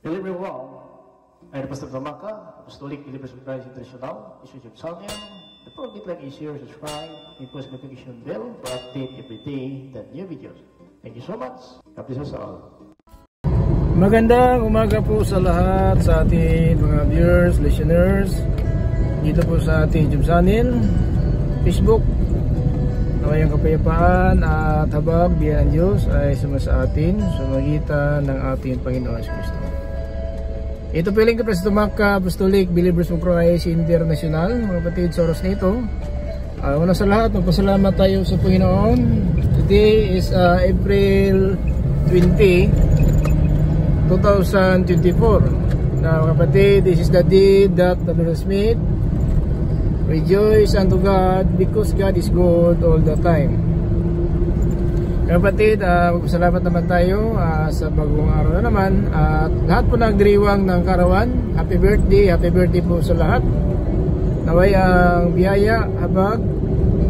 Hello everyone, I'm the Pastor Tamaka, Apostolic Believers of Christ International, YouTube channel. Before we like, share, subscribe, and post notification bell for update every day the new videos. Thank you so much. God bless us all. Magandang umaga po sa lahat, sa ating mga viewers, listeners dito po sa ating YouTube channel, Facebook. Naway ang kapayapaan at habag diyan ng Diyos ay sumasa atin sa magitan ng ating Panginoon Kristo. Ito po yung Pastor Tamaka, Apostolic Believers of Christ International, mga kapatid sa oras na ito. Una sa lahat, magpasalamat tayo sa Panginoon. Today is April 20, 2024. Now mga kapatid, this is the day that the Lord has made. Rejoice unto God because God is good all the time. Mga kapatid, magpasalamat naman tayo sa bagong araw na naman. At lahat po nagdiriwang ng karawan, happy birthday po sa lahat. Naway ang biyaya, habag,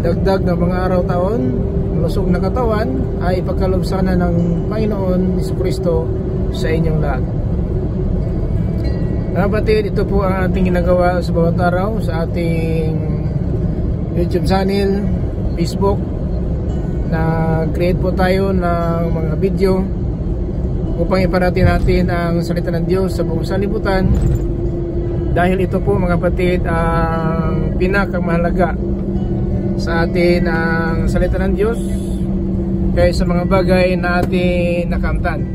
dagdag ng mga araw-taon, malusog na katawan ay ipagkaloob sana ng Panginoon Jesucristo sa inyong lahat. Mga kapatid, ito po ang ating ginagawa sa bawat araw sa ating YouTube channel, Facebook. Nag-create po tayo ng mga video upang iparating natin ang salita ng Diyos sa buong sanlibutan, dahil ito po mga kapatid ang pinakamahalaga sa atin, ang salita ng Diyos kaysa mga bagay na ating nakamtan.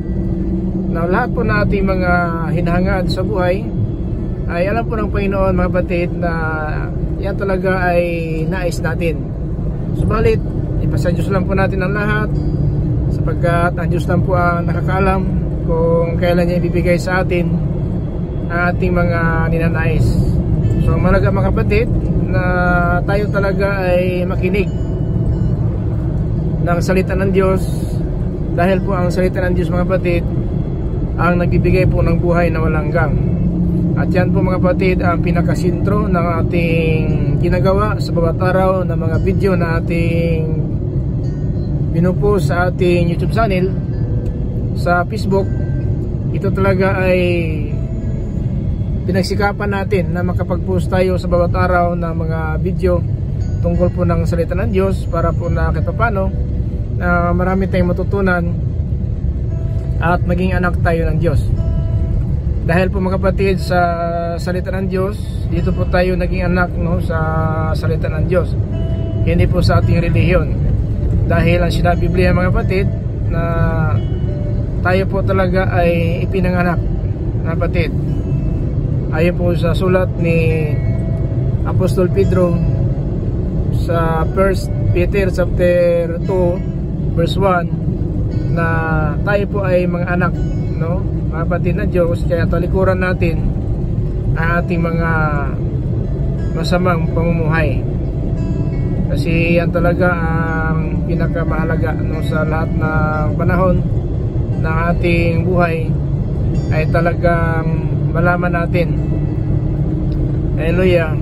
Now, lahat po na ating mga hinahangad sa buhay ay alam po ng Panginoon mga kapatid na yan talaga ay nais natin. Subalit ipasa Diyos lang po natin ang lahat, sapagkat ang Diyos lang po ang nakakaalam kung kailan niya ibibigay sa atin ang ating mga ninanais. So malaga mga kapatid na tayo talaga ay makinig ng salita ng Diyos, dahil po ang salita ng Diyos mga kapatid ang nagbibigay po ng buhay na walang hanggan. At yan po mga kapatid ang pinakasintro ng ating ginagawa sa bawat araw ng mga video na ating pinupost sa ating YouTube channel, sa Facebook. Ito talaga ay pinagsikapan natin na makapag-post tayo sa bawat araw ng mga video tungkol po ng salita ng Diyos, para po na kahit paano na marami tayong matutunan at maging anak tayo ng Diyos. Dahil po mga kapatid sa salita ng Diyos, dito po tayo naging anak, no, sa salita ng Diyos, hindi po sa ating relihiyon. Dahil ang sinabi Biblia mga kapatid na tayo po talaga ay ipinanganak mga kapatid, ayon po sa sulat ni Apostol Pedro sa 1 Peter chapter 2 verse 1, na tayo po ay mga anak, no, mga kapatid ng Diyos. Kaya talikuran natin ang ating mga masamang pamumuhay, kasi yan talaga ang pinakamahalaga, no, sa lahat ng panahon ng ating buhay, ay talagang malaman natin, hallelujah,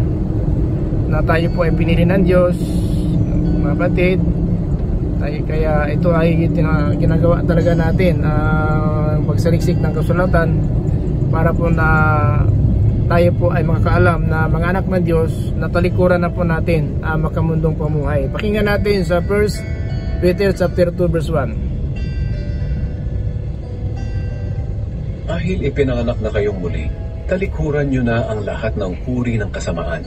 na tayo po ay pinili ng Diyos mga kapatid. Kaya ito ay ginagawa talaga natin, ang pagsaliksik ng kasulatan, para po na tayo po ay makakaalam na mga anak ng Diyos, na talikuran na po natin ang makamundong pamuhay. Pakinggan natin sa 1 Peter chapter 2 verse 1. Dahil ipinanganak na kayong muli, talikuran nyo na ang lahat ng uri ng kasamaan,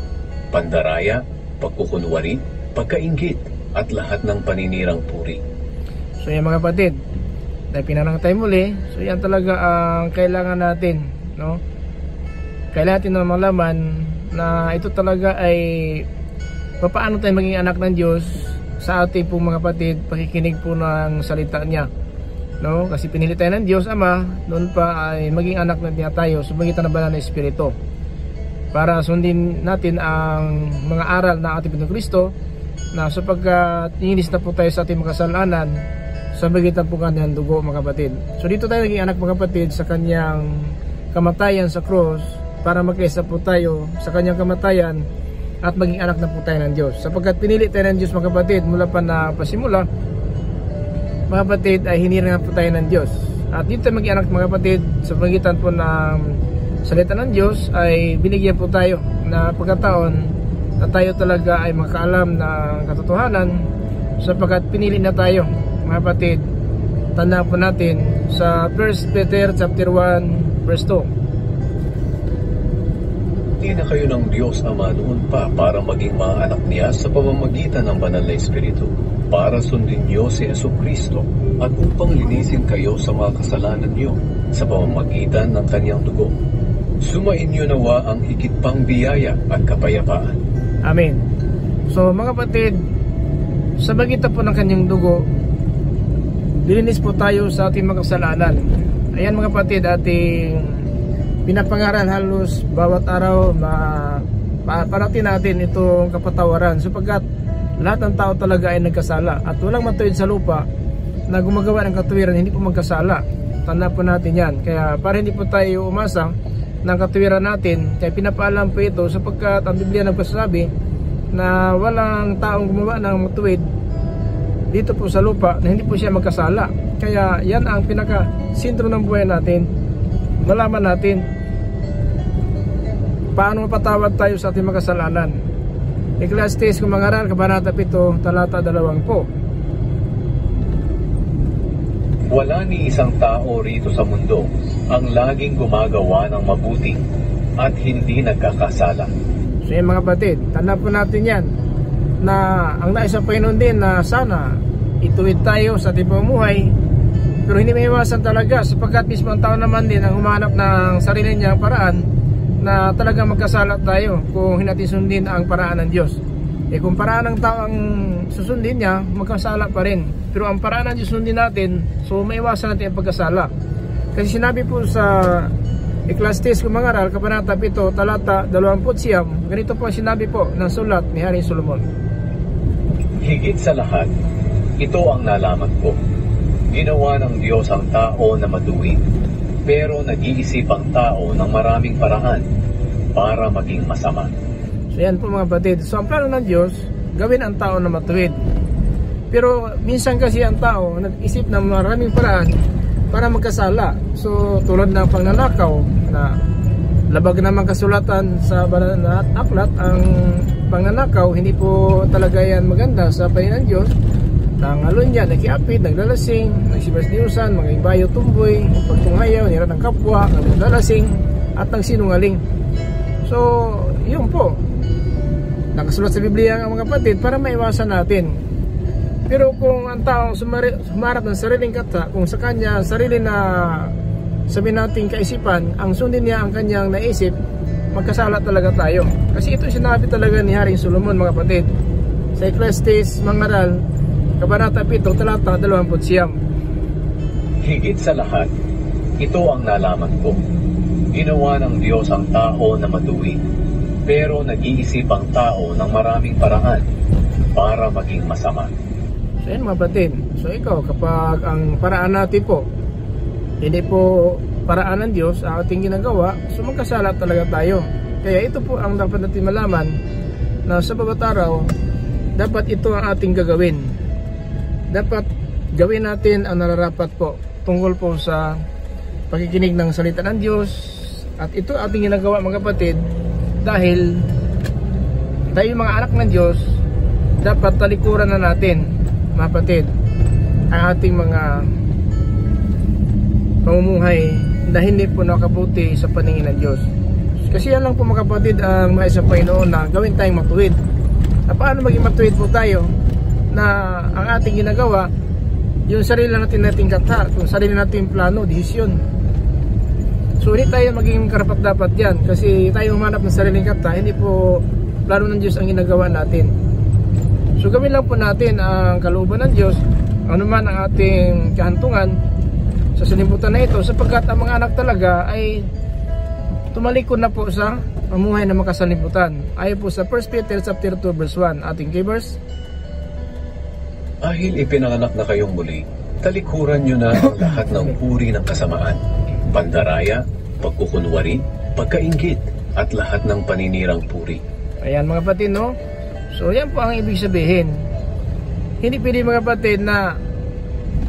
pandaraya, pagkukunwari, pagkainggit, at lahat ng paninirang puri. So yan mga kapatid, dahil pinanganak tayo muli, so yan talaga ang kailangan natin, no? Kailangan natin na malaman na ito talaga ay paano tayo maging anak ng Diyos sa ating pong mga kapatid, pakikinig po ng salita niya, no? Kasi pinili tayo ng Diyos Ama, noon pa ay maging anak na niya tayo sa magitan ng banal na Espiritu, para sundin natin ang mga aral ng ating Panginoong Kristo, na sapagkat ininis na po tayo sa ating mga kasalanan sa magitan po kanyang dugo mga kapatid. So dito tayo naging anak mga kapatid sa kanyang kamatayan sa cross, para magkaisa po tayo sa kanyang kamatayan at maging anak na po tayo ng Diyos. Sapagkat pinili tayo ng Diyos mga kapatid mula pa na pasimula, mga kapatid, ay hiniringan po tayo ng Diyos. At dito mag-anak mga kapatid, sa pagitan po ng salita ng Diyos ay binigyan po tayo na pagkataon na tayo talaga ay makaalam ng katotohanan, sapagkat pinili na tayo mga kapatid. Tandaan po natin sa 1 Peter chapter 1 verse 2. Hindi na kayo ng Diyos Ama noon pa para maging mga anak niya sa pamamagitan ng banal na Espiritu, para sundin niyo si Jesucristo at upang linisin kayo sa mga kasalanan niyo sa pamamagitan ng kanyang dugo. Sumain niyo nawa ang higit pang biyaya at kapayapaan. Amen. So mga kapatid, sa pagitan po ng kanyang dugo, dilinis po tayo sa ating mga kasalanan. Ayan mga kapatid, ating pinapangaral halos bawat araw na parating natin itong kapatawaran, sapagkat lahat ng tao talaga ay nagkasala at walang matuwid sa lupa na gumagawa ng katuwiran hindi po magkasala. Tanda po natin yan. Kaya para hindi po tayo umasa ng katuwiran natin, kaya pinapaalam po ito sapagkat ang Biblia nagpasabi na walang taong gumawa ng matuwid dito po sa lupa na hindi po siya magkasala. Kaya yan ang pinaka sentro ng buhay natin. Malaman natin paano mapatawad tayo sa ating makasalanan. Ecclesiastes kung mangaral, kabanata 7, talata 20. Wala ni isang tao rito sa mundo ang laging gumagawa ng mabuti at hindi nagkakasala. So yan mga kapatid, tanda po natin yan na ang nais ng Panginoon din na sana ituwid tayo sa ating pamumuhay, pero hindi may iwasan talaga sapagkat mismo ang tao naman din ang humanap ng sarili niyang paraan na talagang magkasala tayo kung hindi natin sundin ang paraan ng Diyos. Kung paraan ng tao ang susundin niya, magkasala pa rin. Pero ang paraan ng Diyos sundin natin, so maiwasan natin ang pagkasala. Kasi sinabi po sa Ecclesiastes kung mangaral, kabanata 7, talata 20, ganito po ang sinabi po ng sulat ni Haring Solomon. Higit sa lahat, ito ang nalaman ko. Ginawa ng Diyos ang tao na matuwid, pero nag-iisip ang tao ng maraming paraan para maging masama. So yan po mga kapatid. So ang plano ng Diyos, gawin ang tao na matuwid. Pero minsan kasi ang tao nag-isip ng maraming paraan para magkasala. So tulad ng pagnanakaw na labag naman kasulatan sa banal na aklat, ang pagnanakaw hindi po talaga yan maganda sa paningin ng Diyos. Nangalon niya, nakiapid, naglalasing, nagsibasniusan, mga ibayo tumboy, pagtunghayaw, nira ng kapwa, naglalasing, at nagsinungaling. So, yun po. Nakasulat sa Biblia ang mga kapatid para maiwasan natin. Pero kung ang tao sumarap ng sariling kata, kung sa kanya sarili na sabihin natin kaisipan, ang sundin niya ang kanyang naisip, magkasala talaga tayo. Kasi ito sinabi talaga ni Haring Solomon mga kapatid. Sa Ecclesiastes mangaral, kabanata 7, talata 20. Higit sa lahat, ito ang nalaman ko. Ginawa ng Diyos ang tao na matuwid, pero nag-iisip ang tao ng maraming paraan para maging masama. So yan mga kapatid. So ikaw, kapag ang paraan natin po hindi po paraan ng Diyos ang ating ginagawa, so magkasala talaga tayo. Kaya ito po ang dapat natin malaman, na sa bawat araw dapat ito ang ating gagawin. Dapat gawin natin ang nararapat po tungkol po sa pakikinig ng salita ng Diyos. At ito ating ginagawa mga kapatid dahil tayo mga anak ng Diyos, dapat talikuran na natin mga kapatid ang ating mga pamumuhay na hindi po nakabuti sa paningin ng Diyos. Kasi yan lang po mga kapatid ang nais ng Panginoon, na gawin tayong matuwid. Na paano maging matuwid po tayo, na ang ating ginagawa yung sarili nating kata, kung sarili nating plano, desisyon. So hindi tayo maging karapat-dapat yan, kasi tayo humanap ng sariling kata, hindi po plano ng Diyos ang ginagawa natin. So gawin lang po natin ang kalooban ng Diyos, ano man ang ating kahantungan sa salimutan na ito, sapagkat ang mga anak talaga ay tumalikod na po sa pamuhay na makasalimutan. Ayon po sa 1 Peter chapter 2 verse 1, ating key-verse. Dahil ipinanganak na kayong muli, talikuran nyo na ang lahat ng uri ng kasamaan, pandaraya, pagkukunwari, pagkainggit, at lahat ng paninirang puri. Ayan mga kapatid, no? So yan po ang ibig sabihin. Hindi pwede mga kapatid na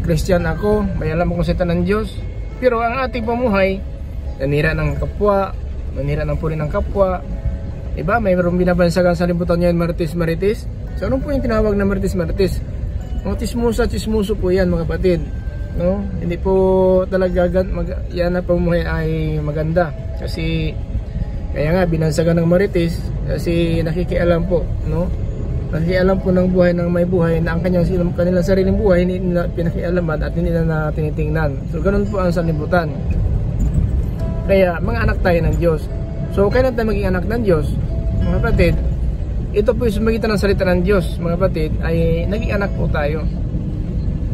Christian ako, may alam akong salita ng Diyos, Pero ang ating pamuhay, nanira ng kapwa, nanira ng puri ng kapwa. Diba? Mayroong binabansagan sa libutan ngayon, marites-marites. So ano po yung tinawag na marites-marites? Mga chismuso po yan, mga kapatid. No? Hindi po talaga yan na pamuhay ay maganda. Kasi kaya nga binansagan ng marites kasi nakikialam po, no? Nakikialam po ng buhay ng may buhay na ang kanilang sariling buhay hindi nila pinakialaman at hindi nila tinitingnan. So ganun po ang sanlibutan. Kaya mga anak tayo ng Diyos. So kailan tayo maging anak ng Diyos? Mga kapatid, ito po yung sumagitan ng salita ng Diyos, mga kapatid, ay naging anak po tayo.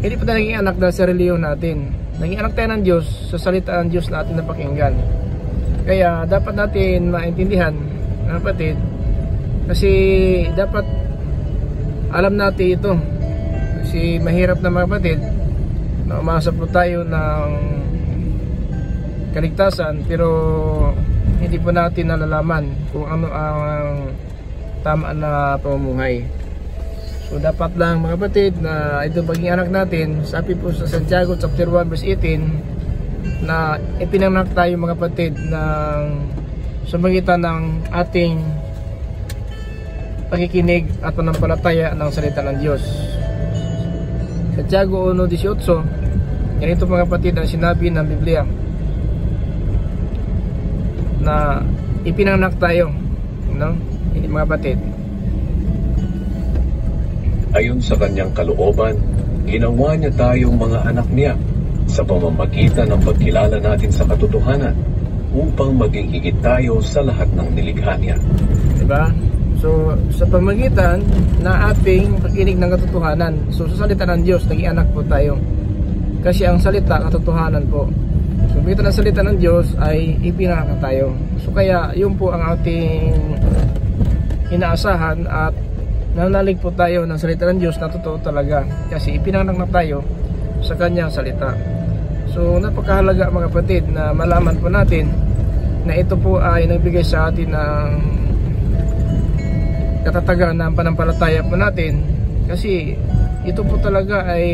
Hindi po tayo naging anak dahil sa reliyon natin. Naging anak tayo ng Diyos sa salita ng Diyos na ating napakinggan. Kaya dapat natin maintindihan, mga kapatid, kasi dapat alam natin ito. Kasi mahirap na, mga kapatid, na umasa po tayo ng kaligtasan pero hindi po natin nalalaman kung ano ang tama na pamumuhay. So dapat lang, mga kapatid, na ito pagiging anak natin, sabi po sa Santiago chapter 1 verse 18 na ipinanganak tayo, mga kapatid, ng sumagitan ng ating pakikinig at panampalataya ng salita ng Diyos. Santiago 1:18, ganito, mga kapatid, ang sinabi ng Biblia na ipinanganak tayo, no? Hindi, mga kapatid. Ayon sa kanyang kalooban, ginawa niya tayong mga anak niya sa pamamagitan ng pagkilala natin sa katotohanan upang maging higit tayo sa lahat ng nilikha niya. Diba? So, sa pamamagitan na ating pakinig ng katotohanan, so sa salita ng Diyos, naging anak po tayo. Kasi ang salita, katotohanan po. So, pagkita ng salita ng Diyos ay ipinanganak tayo. So, kaya yun po ang ating inaasahan at nanalig po tayo ng salita ng Diyos na totoo talaga. Kasi ipinanganak na tayo sa kanyang salita. So, napakahalaga, mga kapatid, na malaman po natin na ito po ay nagbigay sa atin ng katatagan ng panampalataya po natin. Kasi ito po talaga ay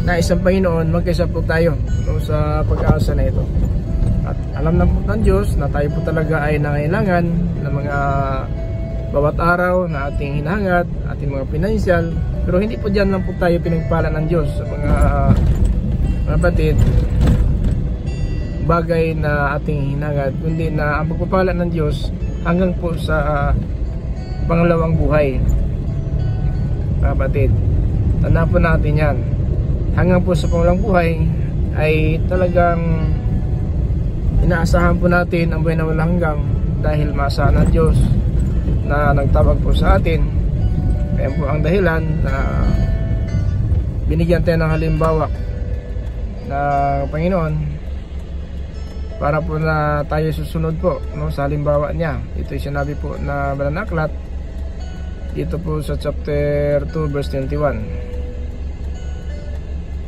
nais ng Panginoon, magkaisa po tayo, no, sa pag-asa na ito. At alam na po ng Diyos na tayo po talaga ay nangailangan ng mga bawat araw na ating hinahangad, ating mga pinansyal. Pero hindi po dyan lang po tayo pinagpala ng Diyos sa mga kapatid bagay na ating hinahangad, kundi na ang pagpapala ng Diyos hanggang po sa pangalawang buhay, kapatid. Tandaan po natin yan. Hanggang po sa pangalawang buhay ay talagang inaasahan po natin ang buhay na walang hanggang dahil maasahan ng Diyos na nagtawag po sa atin. Kaya po ang dahilan na binigyan tayo ng halimbawa ng Panginoon para po na tayo susunod po, no, sa halimbawa niya. Ito yung sinabi po na Bananaklat dito po sa chapter 2 verse 21.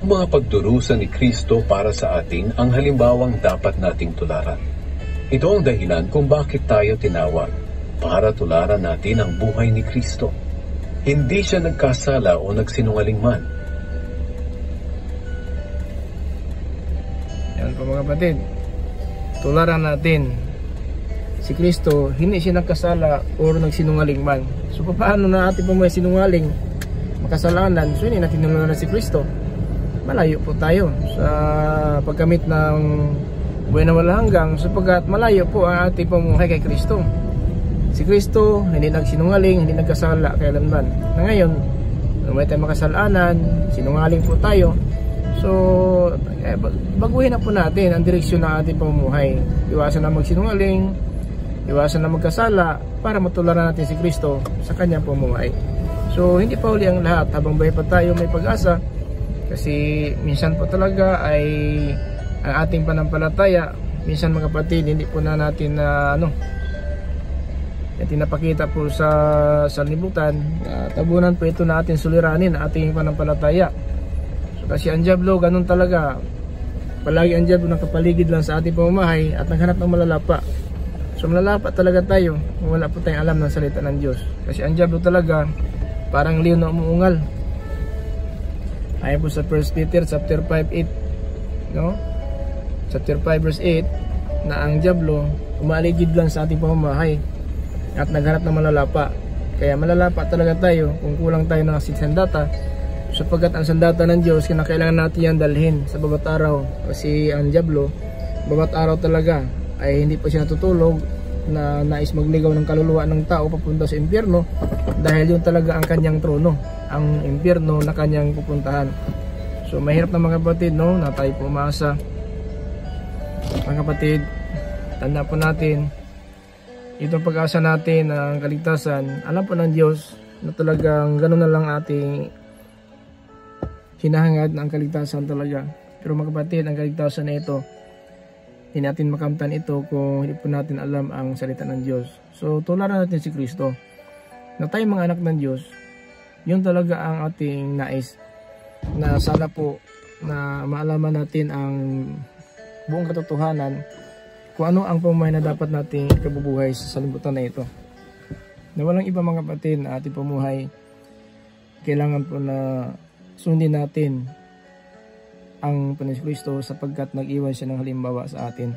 Mga pagdurusa ni Kristo para sa atin ang halimbawang dapat nating tularan. Ito ang dahilan kung bakit tayo tinawag, para tularan natin ang buhay ni Kristo. Hindi siya nagkasala o nagsinungaling man. Yan po, mga kapatid. Tularan natin si Kristo, hindi siya nagkasala o nagsinungaling man. So paano na ating pumuhay sinungaling, makasalanan? So hindi natin tinularan si Kristo. Malayo po tayo sa pagkamit ng buhay na walang hanggang, sapagkat malayo po ang ating pamumuhay kay Kristo. Si Kristo hindi nagsinungaling, hindi nagkasala kailanman. Na ngayon, may tayong makasalanan, sinungaling po tayo. So, baguhin na po natin ang direksyon ng ating pamumuhay. Iwasan na magsinungaling, iwasan na magkasala, para matularan natin si Kristo sa kanyang pamumuhay. So, hindi pa huli ang lahat. Habang buhay pa tayo, may pag-asa. Kasi minsan po talaga ay ang ating panampalataya, minsan, mga kapatid, hindi po na natin na tinapakita po sa libutan. Tabunan po ito na ating suliranin, ating panampalataya. So, kasi ang diablo, ganun talaga. Palagi ang diablo nakapaligid lang sa ating pamamahay at naghanap ng malalapa. So malalapa talaga tayo kung wala po tayong alam ng salita ng Diyos. Kasi ang diablo talaga parang leon na umuungal. Ayon po sa 1 Peter chapter 5:8, no? Chapter 5 verse 8, na ang dyablo umaaligid lang sa ating pamamahay at naghanap ng malalapa. Kaya malalapa talaga tayo kung kulang tayo ng sandata, sapagkat ang sandata ng Diyos kinakailangan natin yan dalhin sa bawat araw. Kasi ang dyablo bawat araw talaga ay hindi pa siya natutulog na nais magligaw ng kaluluwa ng tao papunta sa impyerno, dahil yun talaga ang kanyang trono, ang impyerno na kanyang pupuntahan. So mahirap na mga kapatid, no, na tayo po umaasa. Mga kapatid, tanda po natin, itong pag-asa natin ang kaligtasan, alam po ng Diyos na talagang gano'n na lang ating hinahangad na ang kaligtasan talaga. Pero mga kapatid, ang kaligtasan na ito, hindi natin makamtan ito kung hindi po natin alam ang salita ng Diyos. So tularan natin si Kristo, na tayo mga anak ng Diyos. Yun talaga ang ating nais, na sana po na maalaman natin ang buong katotohanan kung ano ang pamumuhay na dapat nating ikabubuhay sa salibutan na ito. Na walang iba mga kapatid na ating pamumuhay, kailangan po na sundin natin ang Panginoon Kristo, sapagkat nag-iwan siya ng halimbawa sa atin.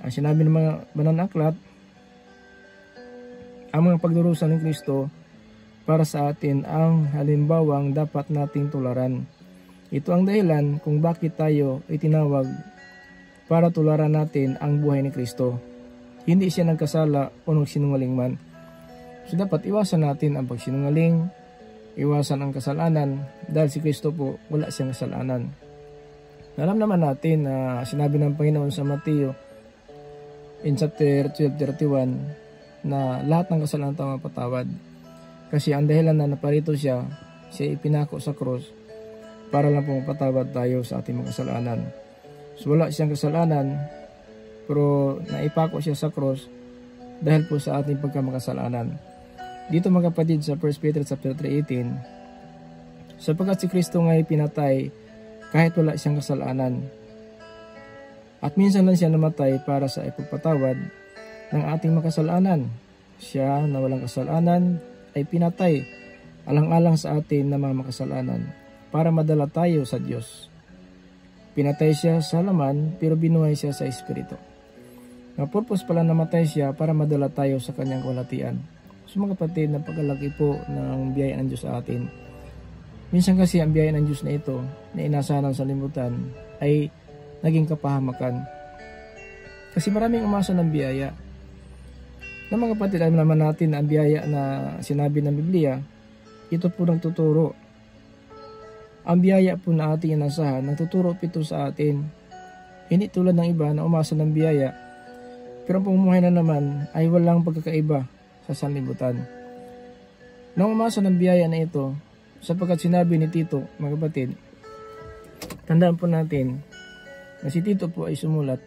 Ang sinabi ng mga banal na aklat, ang mga pagdurusa ng Kristo para sa atin ang halimbawang dapat nating tularan. Ito ang dahilan kung bakit tayo itinawag para tularan natin ang buhay ni Kristo. Hindi siya nagkasala o nagsinungaling man. So dapat iwasan natin ang pagsinungaling, iwasan ang kasalanan, dahil si Kristo po wala siyang kasalanan. Alam naman natin na sinabi ng Panginoon sa Mateo in chapter 12:31 na lahat ng kasalanan tayo mapatawad. Kasi ang dahilan na naparito siya ipinako sa cross para lang po mapatawad tayo sa ating mga kasalanan. So wala siyang kasalanan, pero naipako siya sa cross dahil po sa ating pagkamakasalanan. Dito mga kapatid sa 1 Peter chapter 3:18, sapagkat si Kristo nga'y pinatay kahit wala siyang kasalanan, at minsan lang siya namatay para sa ipagpatawad ng ating makasalanan. Siya na walang kasalanan ay pinatay alang-alang sa atin na mga makasalanan, para madala tayo sa Diyos. Pinatay siya sa laman, pero binuhay siya sa espiritu. Ang purpose pala namatay siya para madala tayo sa kanyang kalwalhatian. So mga kapatid, napakalaki po ng biyaya ng Diyos sa atin. Minsan kasi ang biyaya ng Diyos na ito, na inasahan sa limutan, ay naging kapahamakan. Kasi maraming umasa ng biyaya. Na mga kapatid, alam naman natin na ang biyaya na sinabi ng Biblia, ito po nang tuturo. Ang biyaya po na ating inasahan, nagtuturo ito sa atin. Hindi tulad ng iba na umasa ng biyaya, pero ang pamumuhay na naman ay walang pagkakaiba sa sanlibutan. Nang umasa ng biyaya na ito, sapagkat sinabi ni Tito, mga kapatid, tandaan po natin na si Tito po ay sumulat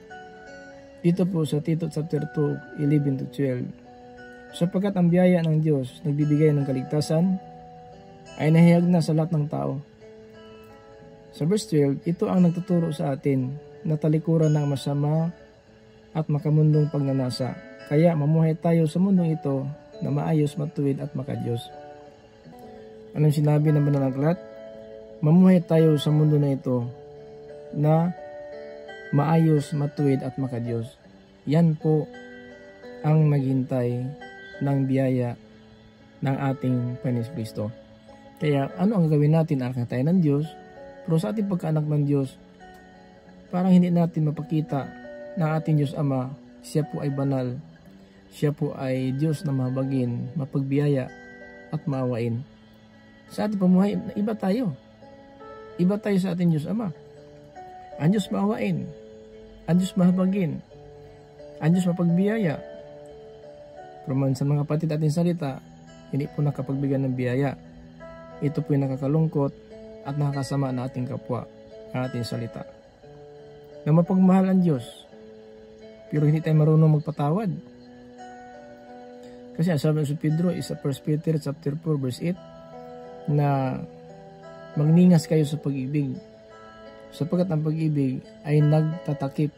dito po sa Tito chapter 2, 11-12. Sapagkat ang biyaya ng Diyos nagbibigay ng kaligtasan ay nahihayag na sa lahat ng tao. Sa verse 12, ito ang nagtuturo sa atin na talikuran ng masama at makamundong pagnanasa. Kaya mamuhay tayo sa mundong ito na maayos, matuwid at makadiyos. Anong sinabi ng banal na aklat? Mamuhay tayo sa mundo na ito na maayos, matuwid at makadiyos. Yan po ang naghintay ng biyaya ng ating Panginoon Kristo. Kaya ano ang gagawin natin? Anak tayo ng Diyos, pero sa ating pagkaanak ng Diyos, parang hindi natin mapakita na ating Diyos Ama, siya po ay banal, siya po ay Diyos na mahabagin, mapagbiyaya at maawain. Sa ating pamuhay, iba tayo. Iba tayo sa ating Diyos Ama. Ang Diyos maawain, ang Diyos mahabagin, ang Diyos mapagbiyaya. Pero man sa mga kapatid ating salita, hindi po nakapagbigyan ng biyaya. Ito po yung nakakalungkot at nakakasama na ating kapwa, ang ating salita. Na mapagmahal ang Diyos, pero hindi tayo marunong magpatawad. Kasi ang sabi ng Pedro is sa 1 Peter chapter 4 verse 8, na magningas kayo sa pag-ibig, sapagkat ang pag-ibig ay nagtatakip,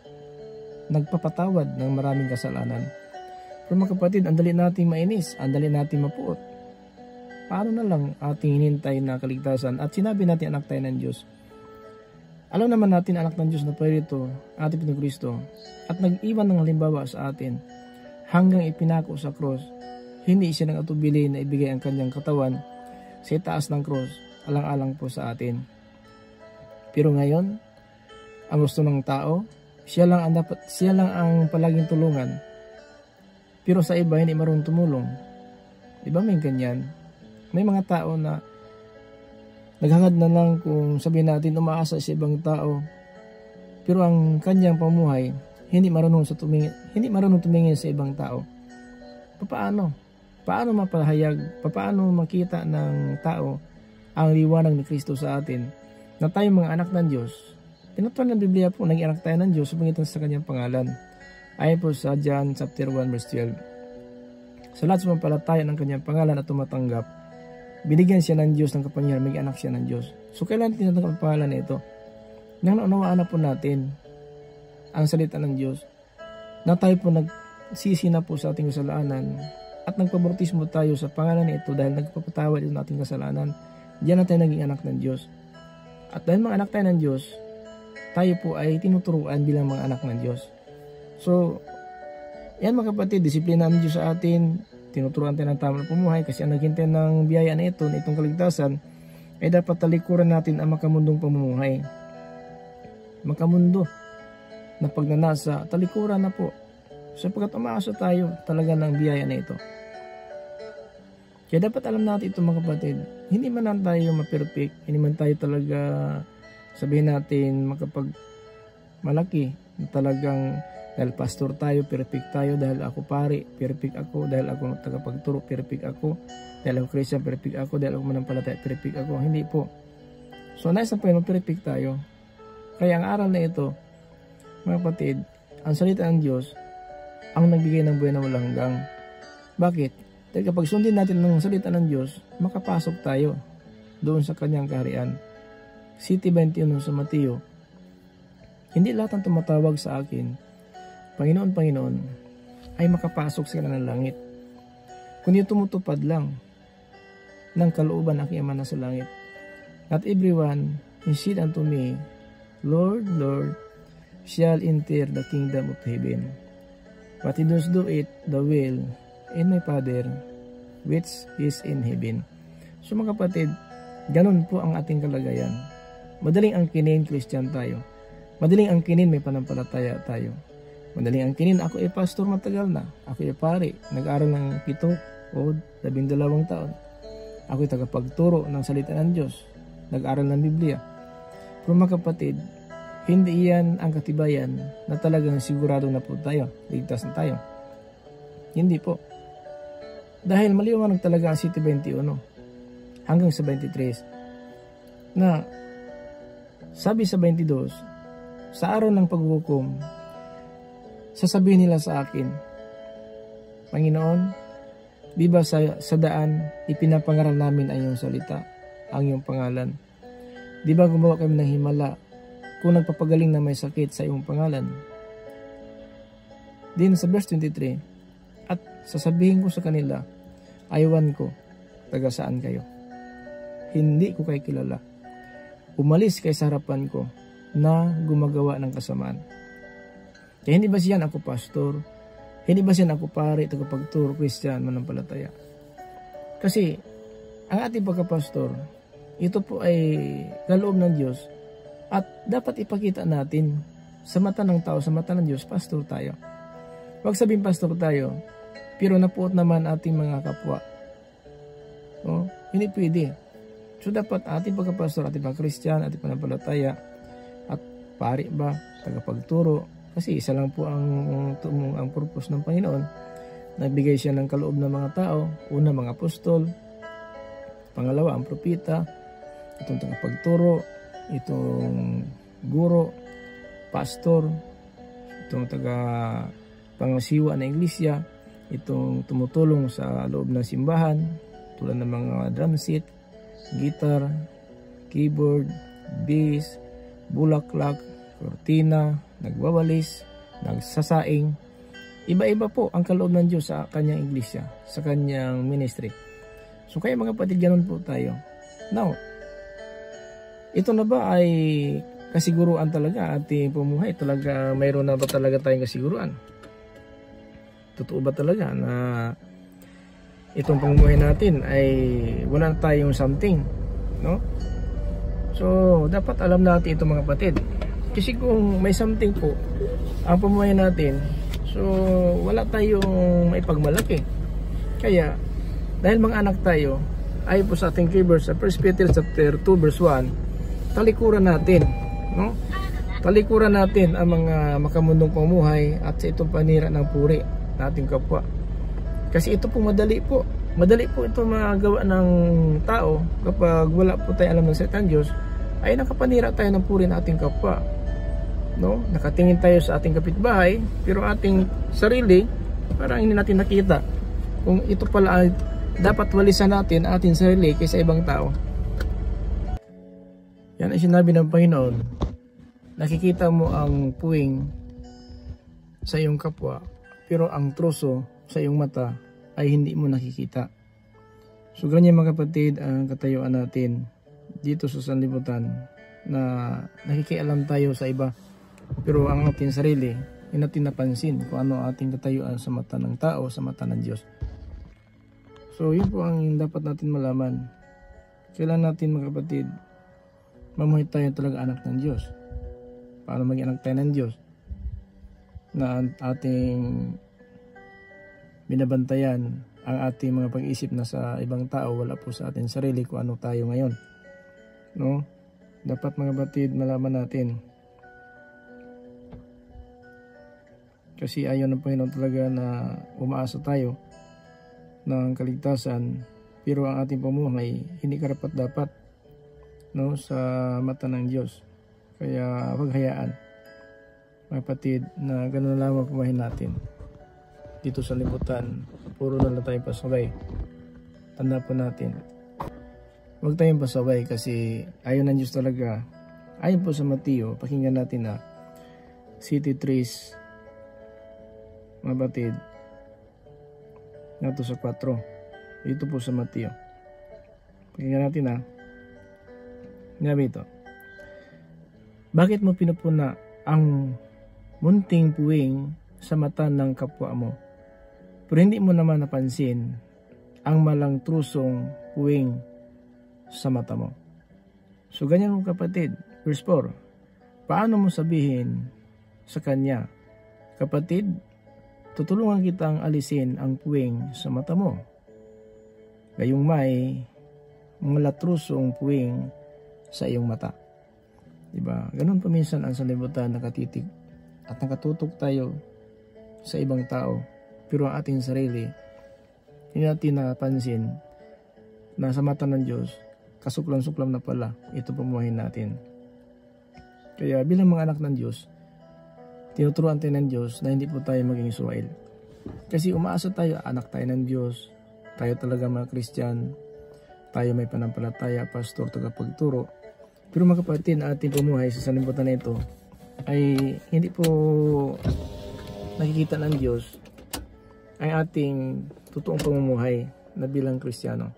nagpapatawad ng maraming kasalanan. Pero mga kapatid, ang dali nating mainis, ang dali nating mapuot. paano na lang ating hinintay na kaligtasan at sinabi natin anak tayo ng Diyos? Alam naman natin anak ng Diyos na parito, ating Pinagkristo, at nag-iwan ng halimbawa sa atin hanggang ipinako sa cross. Hindi siya nag-atubili na ibigay ang kanyang katawan sa itaas ng cross, alang-alang po sa atin. Pero ngayon, ang gusto ng tao, siya lang ang palaging tulungan. Pero sa iba hindi marunong tumulong. Di ba may ganyan? May mga tao na naghangad na lang kung sabihin natin umaasa sa ibang tao. Pero ang kanyang pamuhay hindi marunong tumingin sa ibang tao. Paano? Paano mapahayag? Paano makita ng tao ang liwanag ni Kristo sa atin na tayo mga anak ng Diyos? Pinatuan ng Biblia po, naging anak tayo ng Diyos sumagitan sa kanyang pangalan. Ayon po sa John chapter 1 verse 12. Sa lahat sumampalataya ng kanyang pangalan at tumatanggap, binigyan siya ng Diyos ng kapangyarihan, may anak siya ng Diyos. So kailan tinatanggap ang pangalan na ito? Nang naunawaan na po natin ang salita ng Diyos, na tayo po nagsisi na po sa ating kasalanan at nagpabautismo tayo sa pangalan na ito dahil nagpapatawad ito ng ating kasalanan, diyan na tayo naging anak ng Diyos. At dahil mga anak tayo ng Diyos, tayo po ay tinuturuan bilang mga anak ng Diyos. So, yan mga kapatid, disiplina ng Diyos sa atin, tinuturuan tayo ng tamang pumuhay kasi ang naghintay ng biyaya na ito, na itong kaligtasan, ay dapat talikuran natin ang makamundong pamumuhay. Makamundo na pagnanasa, talikuran na po. Sapagkat umaasa tayo talaga ng biyaya na ito. Kaya dapat alam natin ito mga kapatid, hindi man lang tayo ma-perfect, hindi man tayo talaga sabihin natin makapag malaki na talagang dahil pastor tayo, perfect tayo, dahil ako pari, perfect ako, dahil ako tagapagturo, perfect ako, dahil ako Christian, perfect ako, dahil ako manampalataya, perfect ako. Hindi po. So nais na po yun, perfect tayo. Kaya ang aral na ito, mga kapatid, ang salita ng Diyos ang nagbigay ng buhay na walang hanggang. Bakit? Dahil kapag sundin natin ng salita ng Diyos, makapasok tayo doon sa kanyang kaharian. City 21 sa Mateo, hindi lahat ng tumatawag sa akin, Panginoon, Panginoon, ay makapasok sa ng langit. Kundi tumutupad lang ng kalooban ng aking Ama na sa langit. Not everyone who said unto me, Lord, Lord, shall enter the kingdom of heaven, but he does do it the will in my Father which is in heaven. So mga kapatid, ganun po ang ating kalagayan. Madaling angkinin Christian tayo. Madaling angkinin may panampalataya tayo. Madaling angkinin ako ay pastor matagal na. Ako ay pari, nag-aral ng 7 o 12 taon. Ako ay tagapagturo ng salita ng Diyos. Nag-aral ng Biblia. Pero mga kapatid, hindi yan ang katibayan na talagang sigurado na po tayo, ligtas na tayo. Hindi po. Dahil maliwanag talaga ang City 21 hanggang sa 23 na sabi sa 22, sa araw ng paghukom, sasabihin nila sa akin, Panginoon, di ba sa daan ipinapangaral namin ang iyong salita, ang iyong pangalan? Di ba gumawa kami ng himala kung nagpapagaling na may sakit sa iyong pangalan? Din sa verse 23, at sasabihin ko sa kanila, aywan ko, taga saan kayo? Hindi ko kayo kilala. Umalis kay sa harapan ko na gumagawa ng kasamaan. Kaya hindi ba siyan ako pastor? Hindi ba siyan ako pare, tagapagturo, Christian, manampalataya? Kasi ang ating pagkapastor, ito po ay kaloob ng Diyos at dapat ipakita natin sa mata ng tao, sa mata ng Diyos, pastor tayo. Huwag sabihin pastor tayo, pero napuot naman ating mga kapwa. No? Hindi pwede. So dapat ating pagkapastor, ating pagka-Christian, ating panampalataya, at pari ba, tagapagturo, kasi isa lang po ang purpose ng Panginoon. Nagbigay siya ng kaloob ng mga tao. Una, mga apostol. Pangalawa, ang propeta. Itong tagapagturo. Itong guro. Pastor. Itong pangasiwa na iglesia. Itong tumutulong sa loob ng simbahan. Tulad ng mga drum set, guitar, keyboard, bass, bulaklak, kortina, nagwawalis, nagsasaing. Iba-iba po ang kaloob ng Diyos sa kanyang iglesia, sa kanyang ministry. So kaya mga kapatid, ganun po tayo. Now, ito na ba ay kasiguruan talaga ating pumuhay? Talaga mayroon na ba talaga tayong kasiguruan? Totoo ba talaga na itong pamumuhay natin ay wala tayong something, no? So dapat alam natin ito mga kapatid. Kasi kung may something po ang pamumuhay natin, so wala tayong maipagmalaki. Kaya dahil mga anak tayo, ayon po sa ating keyboard sa 1 Peter chapter 2 verse 1, talikuran natin, no? Talikuran natin ang mga makamundong pamumuhay at sa itong panira ng puri na ating kapwa. Kasi ito po madali po ito magawa ng tao kapag wala po tayo alam ng salita ng Diyos, ay nakapanira tayo ng puri ng ating kapwa, no? Nakatingin tayo sa ating kapitbahay, pero ating sarili parang hindi natin nakita kung ito pala ay dapat walisan natin ating sarili kaysa ibang tao. Yan ay sinabi ng Panginoon. Nakikita mo ang puwing sa iyong kapwa, pero ang troso sa iyong mata ay hindi mo nakikita. So ganyan mga kapatid ang katayuan natin dito sa sanlibutan, na nakikialam tayo sa iba, pero ang ating sarili hindi natin napansin kung ano ating katayuan sa mata ng tao, sa mata ng Diyos. So yun po ang dapat natin malaman. Kailangan natin mga kapatid, mamuhay tayo talaga anak ng Diyos. Paano maging anak tayo ng Diyos? Na ating binabantayan ang ating mga pag-isip na sa ibang tao, wala po sa ating sarili kung ano tayo ngayon, no? Dapat mga kapatid malaman natin, kasi ayaw ng Panginoon talaga na umaasa tayo ng kaligtasan, pero ang ating pamumuhay hindi karapat dapat, no, sa mata ng Diyos. Kaya paghayaan mga kapatid na gano'n lang ang pamumuhay natin dito sa libutan. Puro na lang tayong pasaway. Tanda po natin, huwag tayong pasaway, kasi ayaw ng Diyos talaga. Ayon po sa Mateo, pakinggan natin na City Trees, mga kapatid, nato sa 4. Ito po sa Mateo. Pakinggan natin na. Ngayon ito. Bakit mo pinupuna ang munting puwing sa mata ng kapwa mo, pero hindi mo naman napansin ang malang trusong puwing sa mata mo? So ganyan mo kapatid. Verse 4. Paano mo sabihin sa kanya, kapatid, tutulungan kitang alisin ang puwing sa mata mo, gayong may mga latrusong puwing sa iyong mata? Diba? Ganun paminsan ang sanlibutan, nakatitig at nakatutok tayo sa ibang tao, pero ang ating sarili hindi natin napansin na sa mata ng Diyos kasuklam-suklam na pala ito pamumuhay natin. Kaya bilang mga anak ng Diyos, tinuturuan tayo ng Diyos na hindi po tayo maging suwail, kasi umaasa tayo, anak tayo ng Diyos, tayo talaga mga Christian, tayo may panampalataya, pastor, tagapagturo. Pero mga kapatid, na ating pumuhay sa sanlibutan na ito ay hindi po nakikita ng Diyos ang ating totoong pamumuhay na bilang Kristiyano.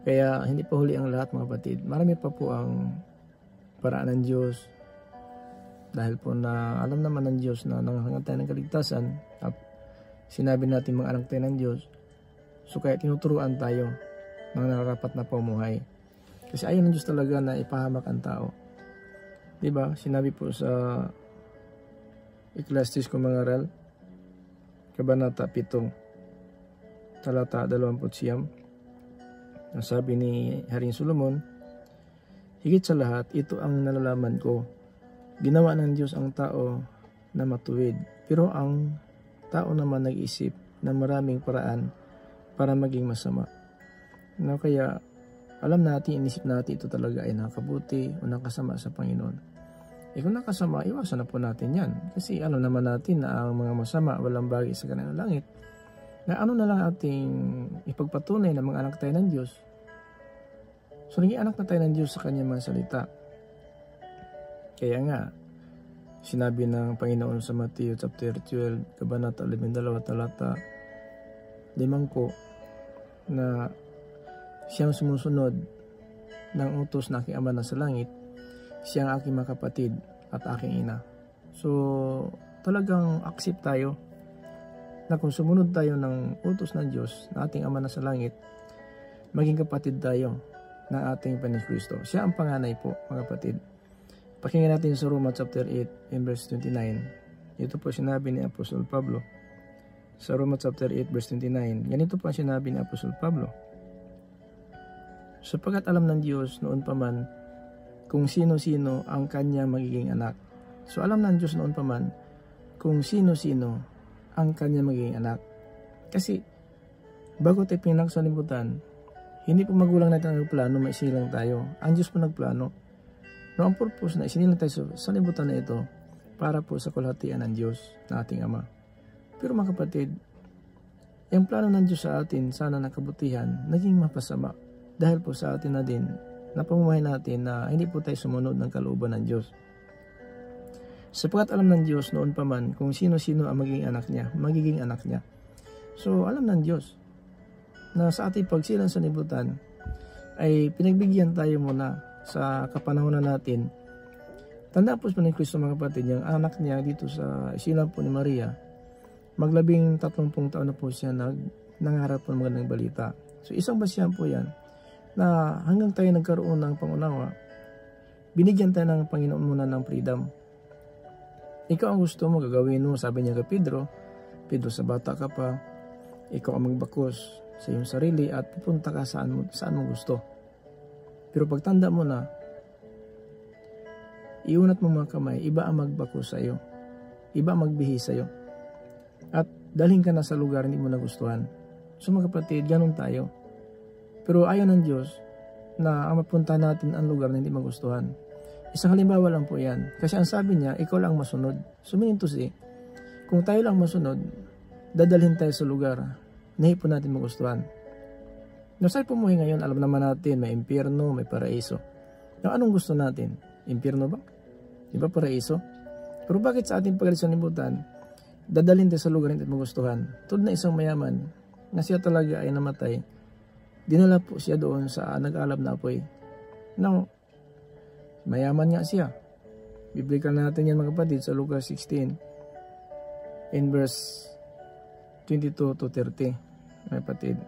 Kaya hindi pa huli ang lahat mga kapatid. Marami pa po ang paraan ng Diyos, dahil po na alam naman ng Diyos na nangangailangan tayo ng kaligtasan at sinabi natin mga anak tayo ng Diyos. So kaya tinuturuan tayo ng nararapat na pamumuhay. Kasi ayaw ng Diyos talaga na ipahamak ang tao. Diba? Sinabi po sa Ecclesiastes kung mangaral, Kabanata 7, talata 29, ang sabi ni Haring Solomon, higit sa lahat, ito ang nalalaman ko, ginawa ng Diyos ang tao na matuwid, pero ang tao naman nag-isip ng maraming paraan para maging masama. No, kaya alam natin, inisip natin ito talaga ay nakabuti o nakasama sa Panginoon. Kung nakasama, iwasan na po natin yan. Kasi alam naman natin na ang mga masama walang bagay sa kanilang langit. Na ano na lang ating ipagpatunay na mga anak tayo ng Diyos. So naging anak na tayo ng Diyos sa kanyang mga salita. Kaya nga, sinabi ng Panginoon sa Mateo chapter 12, Kabanata 12, talata 5, na siyang sumusunod ng utos na aking Ama na sa langit, siya ang aking mga kapatid at aking ina. So, talagang accept tayo na kung sumunod tayo ng utos ng Diyos na ating Ama na sa langit, maging kapatid tayo ng ating Panginoon Kristo. Siya ang panganay po, mga kapatid. Pakinggan natin sa Roma chapter 8 in verse 29. Ito po sinabi ni Apostol Pablo. Sa Roma chapter 8 verse 29, ganito po ang sinabi ni Apostol Pablo. Sapagkat alam ng Diyos noon pa man kung sino-sino ang kanya magiging anak. So alam ng Diyos noon pa man kung sino-sino ang kanya magiging anak. Kasi bago tayo pinanganak sa libutan, hindi po magulang natin ang plano, may isinilang tayo. Ang Diyos po nagplano. No, ang purpose na isinilang tayo sa libutan na ito para po sa kalahatian ng Diyos na ating Ama. Pero mga kapatid, yung plano ng Diyos sa atin, sana ng kabutihan, naging mapasama. Dahil po sa atin na din, na pamumuhay natin na hindi po tayo sumunod ng kalooban ng Diyos. Sapagkat alam ng Diyos noon pa man kung sino-sino ang magiging anak niya. So alam ng Diyos na sa ating pagsilang sa libutan ay pinagbigyan tayo muna sa kapanahonan natin. Tanda po ni Kristo mga kapatid, yung anak niya dito sa isilang po ni Maria, maglabing 30 taon na po siya nangarap po ng magandang balita. So isang basihan po yan na hanggang tayo nagkaroon ng pangunawa, binigyan tayo ng Panginoon muna ng freedom. Ikaw ang gusto mo, gagawin mo, sabi niya kay Pedro, sa bata ka pa, ikaw ang magbakos sa iyong sarili at pupunta ka saan mo gusto. Pero pagtanda mo na, iunat mo mga kamay, iba ang magbakos sa iyo, iba ang magbihis sa iyo, at dalhin ka na sa lugar hindi mo nagustuhan. So mga kapatid, ganun tayo. Pero ayaw ng Diyos na ang mapunta natin ang lugar na hindi magustuhan. Isang halimbawa lang po yan. Kasi ang sabi niya, ikaw lang masunod. So meaning to say, kung tayo lang masunod, dadalhin tayo sa lugar na hindi po natin magustuhan. Now, sa pumuhay ngayon, alam naman natin, may impyerno, may paraiso. Now, anong gusto natin? Impyerno ba? Di ba paraiso? Pero bakit sa ating pagalit sa libutan, dadalhin tayo sa lugar na hindi magustuhan? Tulad na isang mayaman, na siya talaga ay namatay, dinala po siya doon sa nag-alab na apoy. Now, mayaman nga siya. Biblical natin yan mga kapatid sa Lucas 16 in verse 22 to 30 mga kapatid.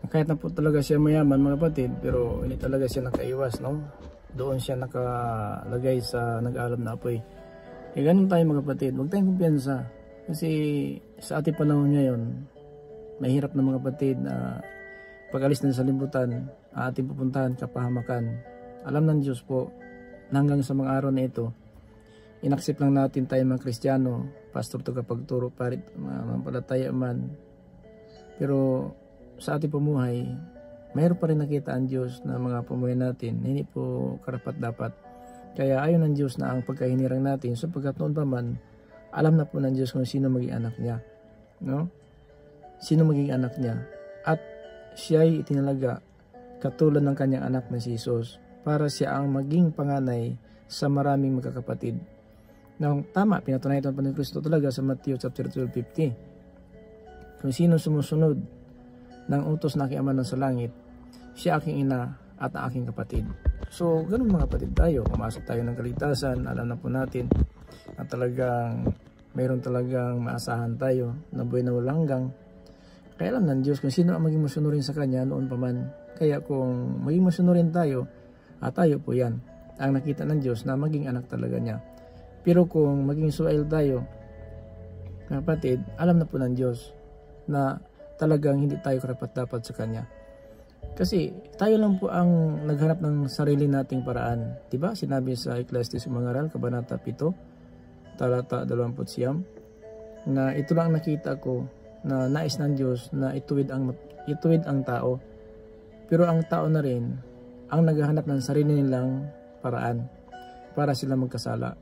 Kahit na po talaga siya mayaman mga kapatid, pero hindi talaga siya nakaiwas, no? Doon siya nakalagay sa nag-alab na apoy. Ganun tayo mga kapatid, huwag tayong kumpiyansa. Kasi sa ating panahon ngayon, mahirap na mga kapatid na pag-alis na sa libutan, ating pupuntahan kapahamakan. Alam ng Diyos po, na hanggang sa mga araw na ito, inaksip lang natin tayo mga Kristiyano, pastor to kapagturo, parit, mampalataya man. Pero sa ating pumuhay, mayroon pa rin nakita ang Diyos na mga pumuhay natin, hindi po karapat dapat. Kaya ayon ng Diyos na ang pagkahinirang natin, sapagkat noon pa man, alam na po ng Diyos kung sino maging anak niya. No? Sino maging anak niya. At siya ay itinalaga katulad ng kanyang anak na si Jesus para siya ang maging panganay sa maraming magkakapatid. Now, tama, pinatunayan ito ng Kristo talaga sa Matthew chapter 12:50. Kung sino sumusunod ng utos na aking Ama sa langit, siya aking ina at aking kapatid. So, ganun mga kapatid tayo. Pumasok tayo ng kaligtasan, alam na po natin na talagang mayroon talagang maasahan tayo na buhay na walang hanggang. Kaya alam ng Diyos kung sino ang maging masunurin sa Kanya noon pa man. Kaya kung maging masunurin tayo, tayo po yan. Ang nakita ng Diyos na maging anak talaga niya. Pero kung maging suwail tayo, kapatid, alam na po ng Diyos na talagang hindi tayo karapat-dapat sa Kanya. Kasi tayo lang po ang naghanap ng sarili nating paraan. Diba? Sinabi sa Ecclesiastes Mangaral, Kabanata 7, Talata 29, na ito lang nakita ko na nais ng Diyos na ituwid ang tao. Pero ang tao na rin ang naghahanap ng sarili nilang paraan para sila magkasala.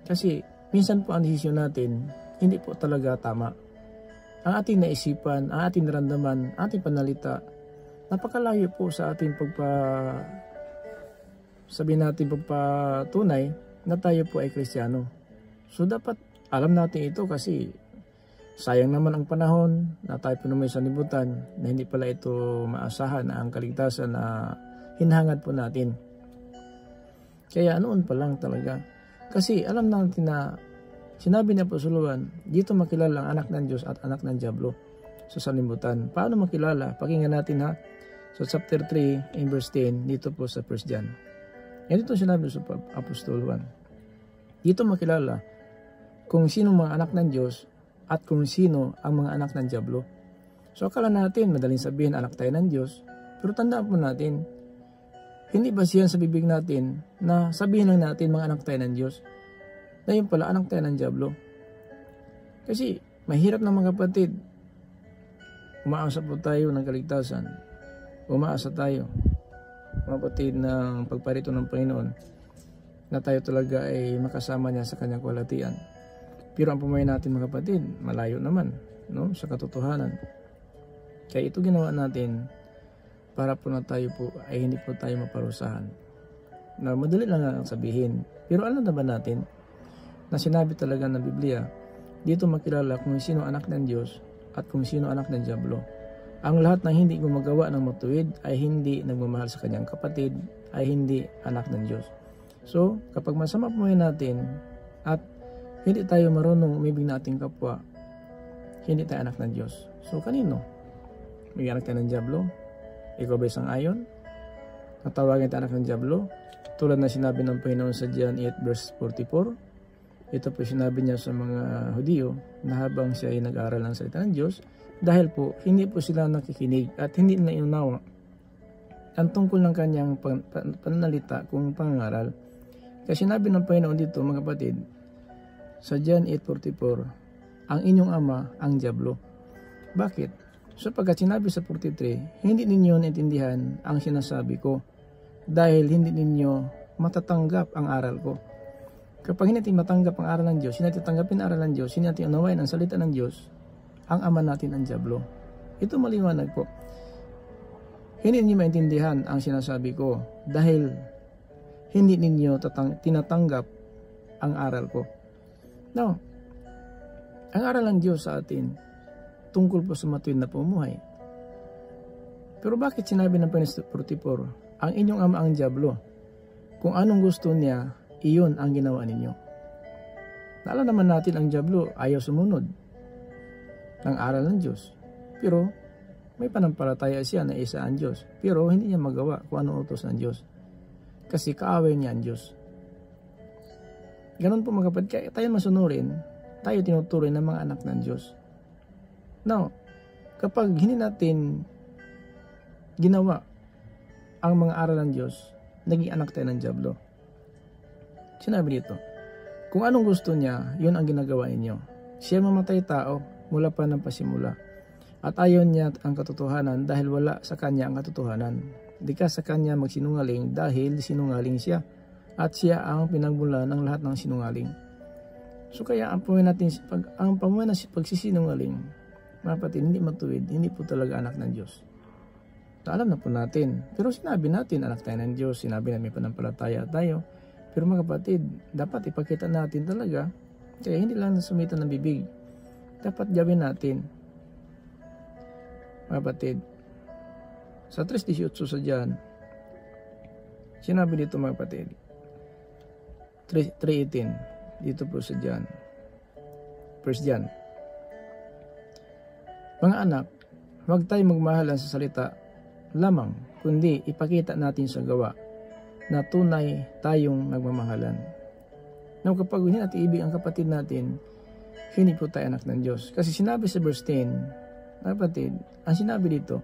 Kasi minsan po ang desisyon natin hindi po talaga tama. Ang ating naisipan, ang ating naramdaman, ating panalita, napakalayo po sa ating pagpatunay na tayo po ay Kristiyano. So dapat alam natin ito kasi sayang naman ang panahon na tayo po naman sa libutan na hindi pala ito maasahan na ang kaligtasan na hinahangad po natin. Kaya noon pa lang talaga. Kasi alam natin na sinabi ni Apostol Juan, dito makilala ang anak ng Diyos at anak ng Diablo sa sanlibutan. Paano makilala? Pakinggan natin ha. So chapter 3 in verse 10 dito po sa 1 John. Yan ito sinabi sa Apostol Juan. Dito makilala kung sino mga anak ng Diyos at kung sino ang mga anak ng Diablo. So akala natin madaling sabihin anak tayo ng Diyos, pero tandaan po natin, hindi basihan sa bibig natin na sabihin lang natin mga anak tayo ng Diyos, na yun pala anak tayo ng Diablo. Kasi mahirap na mga kapatid, umaasa po tayo ng kaligtasan, umaasa tayo mga kapatid ng pagparito ng Panginoon na tayo talaga ay makasama niya sa kanyang kalwalhatian. Pero ang pamay natin mga kapatid, malayo naman, no, sa katotohanan. Kaya ito ginawa natin para po na tayo po ay hindi po tayo maparusahan. Na madali lang ang sabihin. Pero alam na ba natin na sinabi talaga ng Biblia, dito makilala kung sino anak ng Diyos at kung sino anak ng Diablo. Ang lahat ng hindi gumagawa ng matuwid ay hindi nagmamahal sa kanyang kapatid, ay hindi anak ng Diyos. So, kapag masama po natin at hindi tayo marunong umibig na ating kapwa, hindi tayo anak ng Diyos. So, kanino? May anak tayo ng Diablo? Ikaw ba isang ayon? Natawagin tayo anak ng Diablo? Tulad na sinabi ng Panginoon sa John 8 verse 44, ito po sinabi niya sa mga Hudiyo na habang siya ay nag-aaral ng salita ng Diyos, dahil po hindi po sila nakikinig at hindi na iunawa ang tungkol ng kanyang pananalita kung pangangaral. Kasi sinabi ng Panginoon dito mga kapatid, sa John 8:44, ang inyong ama ang Diablo. Bakit? Sapagkat sinabi sa 43, hindi ninyo naintindihan ang sinasabi ko dahil hindi ninyo matatanggap ang aral ko. Kapag hindi natin matanggap ang aral ng Diyos, hindi natin tanggapin ang aral ng Diyos, hindi natin unawain ang salita ng Diyos, ang ama natin ang Diablo. Ito maliwanag po. Hindi ninyo maintindihan ang sinasabi ko dahil hindi ninyo tinatanggap ang aral ko. Now, ang aral ng Diyos sa atin tungkol po sa matuwid na pamumuhay. Pero bakit sinabi ng Panginoon 44, ang inyong ama ang Diablo? Kung anong gusto niya, iyon ang ginawa ninyo. Alam naman natin ang Diablo ayaw sumunod ng aral ng Diyos. Pero may panampalataya siya na isa ang Diyos. Pero hindi niya magawa kung anong utos ng Diyos. Kasi kaaway niya ang Diyos. Ganun po mga kapatid, kaya tayo masunurin, tayo tinuturing ng mga anak ng Diyos. Now, kapag hindi natin ginawa ang mga aral ng Diyos, naging anak tayo ng Diablo. Sinabi dito, kung anong gusto niya, yun ang ginagawa ninyo. Siya mamatay tao mula pa ng pasimula. At ayaw niya ang katotohanan dahil wala sa kanya ang katotohanan. Di ka sa kanya magsinungaling dahil sinungaling siya. At siya ang pinagmula ng lahat ng sinungaling. So kaya ang pamuhay natin pagsisinungaling, mga kapatid, hindi matuwid, hindi po talaga anak ng Diyos. Alam na po natin. Pero sinabi natin, anak tayo ng Diyos, sinabi na may panampalataya tayo. Pero mga kapatid, dapat ipakita natin talaga, kaya hindi lang sumitan ng bibig. Dapat gawin natin. Mga kapatid, sa 3:18 sa John, sinabi dito mga kapatid, 3:18, dito po sa John, 1 John, mga anak, huwag tayo magmahalan sa salita lamang, kundi ipakita natin sa gawa na tunay tayong nagmamahalan. Now, kapag hindi natin ibig ang kapatid natin, hindi po tayo anak ng Diyos. Kasi sinabi sa verse 10, kapatid, ang sinabi dito,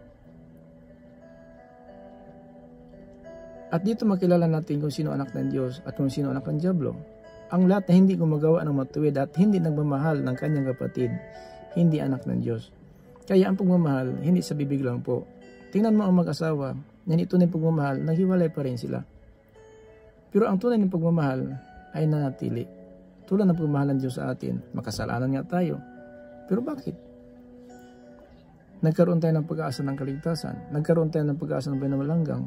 at dito makilala natin kung sino anak ng Diyos at kung sino anak ng Diablo. Ang lahat na hindi gumagawa ng matuwid at hindi nagmamahal ng kanyang kapatid, hindi anak ng Diyos. Kaya ang pagmamahal, hindi sa bibig lang po. Tingnan mo ang mag-asawa, na hindi tunay pagmamahal, naghiwalay pa rin sila. Pero ang tunay ng pagmamahal ay nanatili. Tulad ng pagmamahal ng Diyos sa atin, makasalanan nga tayo. Pero bakit? Nagkaroon tayo ng pag-asa ng kaligtasan. Nagkaroon tayo ng pag-asa ng pinamalanggang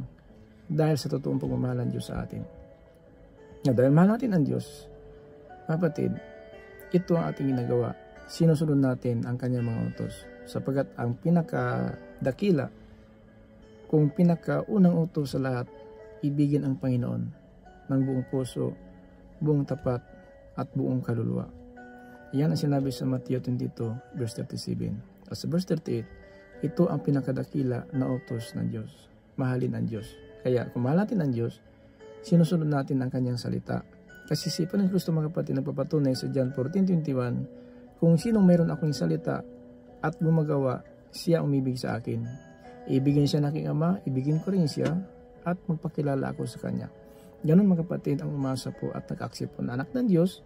dahil sa totoong pagmamahal ng Diyos sa atin. Dahil mahal natin ang Diyos, kapatid, ito ang ating ginagawa. sinusunod natin ang kanyang mga utos. Sapagkat ang pinakadakila, kung pinakaunang utos sa lahat, ibigin ang Panginoon ng buong puso, buong tapat, at buong kaluluwa. Yan ang sinabi sa Matthew 22, verse 37. At sa verse 38, ito ang pinakadakila na utos ng Diyos. Mahalin ang Diyos. Kaya kung mahal natin ang Diyos, sinusunod natin ang kanyang salita. Kasi si Panginoon Kristo, mga kapatid, nagpapatunay sa John 14:21, kung sinong mayroon akong salita at gumagawa, siya umibig sa akin. Ibigin siya ng aking Ama, ibigin ko rin siya, at magpakilala ako sa kanya. Ganun, mga kapatid, ang umasa po at nag-accept po na anak ng Diyos,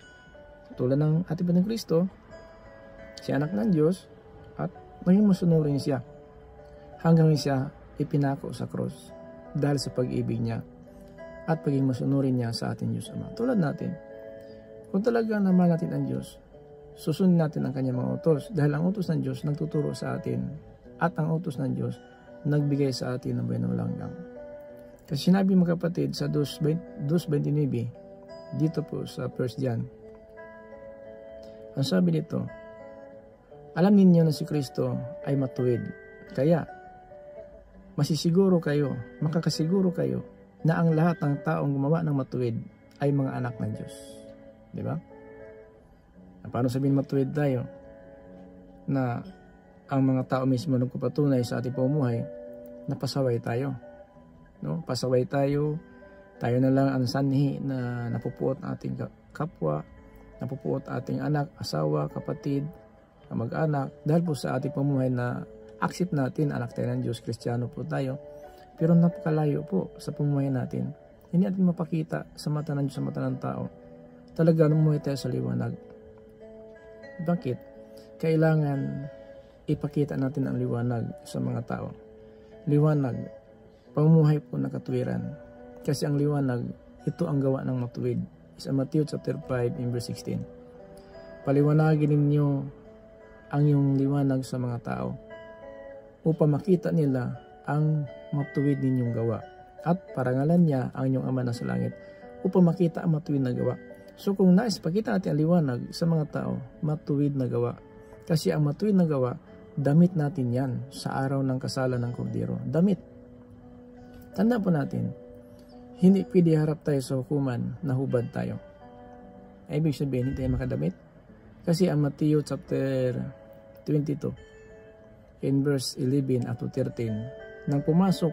tulad ng ating Panginoong Kristo, siya anak ng Diyos, at maging masunurin siya hanggang siya ipinako sa cross dahil sa pag-ibig niya at paging masunurin niya sa ating Diyos Ama. Tulad natin, kung talagang namahal natin ang Diyos, susundin natin ang kanyang mga utos dahil ang utos ng Diyos nagtuturo sa atin at ang utos ng Diyos nagbigay sa atin ng buhay na walang hanggan. Kasi sinabi, mga kapatid, sa 2:29 dito po sa 1 John, ang sabi dito, alam ninyo na si Kristo ay matuwid, kaya makakasiguro kayo na ang lahat ng taong gumawa ng matuwid ay mga anak ng Diyos. Di ba? Paano sabihin matuwid tayo? Na ang mga tao mismo nagpapatunay sa ating pamumuhay na pasaway tayo. No? Pasaway tayo na lang ang sanhi na napupuot ang ating kapwa, napupuot ating anak, asawa, kapatid, mag-anak, dahil po sa ating pamumuhay na accept natin, anak tayo ng Diyos, Kristiyano po tayo, pero napakalayo po sa pamumuhay natin. Hindi natin mapakita sa mata ng Diyos, sa mata ng tao. Talaga namumuhay tayo sa liwanag. Bakit? Kailangan ipakita natin ang liwanag sa mga tao. Liwanag, pamumuhay po na katuwiran. Kasi ang liwanag, ito ang gawa ng matuwid. Sa Matthew chapter 5 in verse 16. Paliwanagin ninyo ang iyong liwanag sa mga tao upang makita nila ang matuwid ninyong gawa at parangalan niya ang inyong Ama na sa langit upang makita ang matuwid na gawa. So kung nais pakita natin ang liwanag sa mga tao, matuwid na gawa. Kasi ang matuwid na gawa, damit natin yan sa araw ng kasalan ng Kordero. Damit. Tanda po natin, hindi pwede harap tayo sa hukuman na hubad tayo. Ibig sabihin, hindi tayo makadamit. Kasi ang Matthew chapter 22 in verse 11 at 13, nang pumasok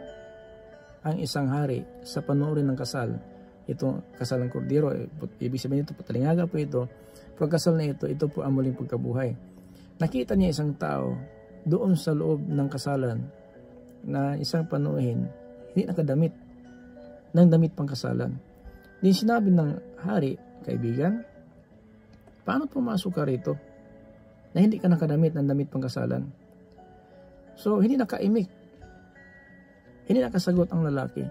ang isang hari sa panuorin ng kasal, ito kasal ng Kordero, ibig sabihin ito, patalingaga po ito, pagkasal na ito po ang muling pagkabuhay. Nakita niya isang tao doon sa loob ng kasalan na isang panuhin, hindi nakadamit ng damit pang kasalan. Din sinabi ng hari, kaibigan, paano pumasok ka rito na hindi ka nakadamit ng damit pang kasalan? So, hindi nakaimik. Hindi nakasagot ang lalaki.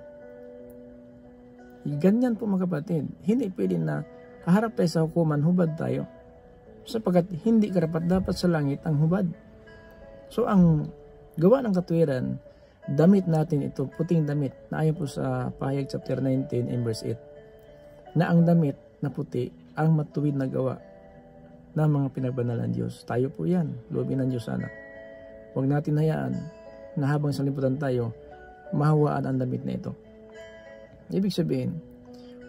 Ganyan po, mga kapatid. Hindi pwede na haharap tayo sa hukuman, hubad tayo. Sapagkat hindi karapat-dapat sa langit ang hubad. So, ang gawa ng katuwiran, damit natin ito, puting damit, na ayon po sa Pahayag chapter 19 and verse 8, na ang damit na puti, ang matuwid na gawa ng mga pinagbanalan Diyos. Tayo po yan, loobin ng Diyos sana. Huwag natin hayaan na habang sa liputan tayo, mahawaan ang damit na ito. Ibig sabihin,